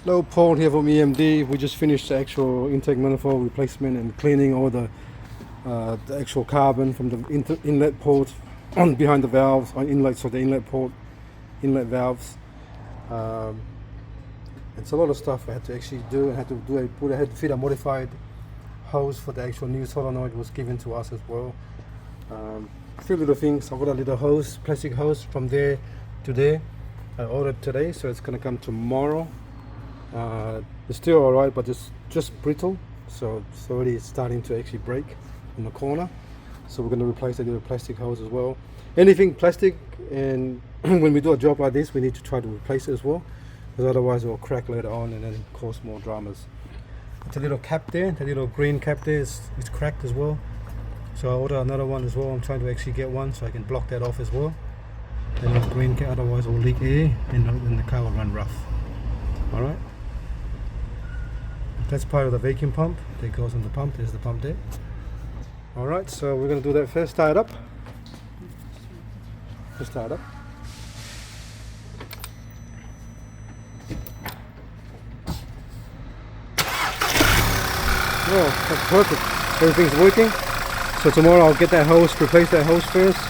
Hello, Paul here from EMD. We just finished the actual intake manifold replacement and cleaning all the actual carbon from the inlet port on behind the valves, on inlets, so the inlet port, inlet valves. It's a lot of stuff I had to actually do. I had to fit a modified hose for the actual new solenoid was given to us as well. A few little things. I got a little hose, plastic hose from there to there. I ordered today, so it's gonna come tomorrow. It's still alright, but it's just brittle, so it's already starting to actually break in the corner. So we're going to replace it with a plastic hose as well. Anything plastic, and when we do a job like this, we need to try to replace it as well, because otherwise it will crack later on and then cause more dramas. It's a little cap there, the little green cap there is cracked as well. So I ordered another one as well. I'm trying to actually get one so I can block that off as well. The little green cap, otherwise it will leak air and the car will run rough. Alright. That's part of the vacuum pump that goes on the pump. There's the pump there. Alright, so we're going to do that first. Tie it up. Just tie it up. Oh, that's perfect. Everything's working. So tomorrow I'll get that hose, replace that hose first,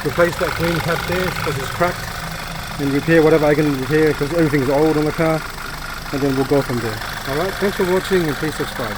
replace that green cap there because it's cracked, and repair whatever I can repair because everything's old on the car, and then we'll go from there. Alright, thanks for watching and please subscribe.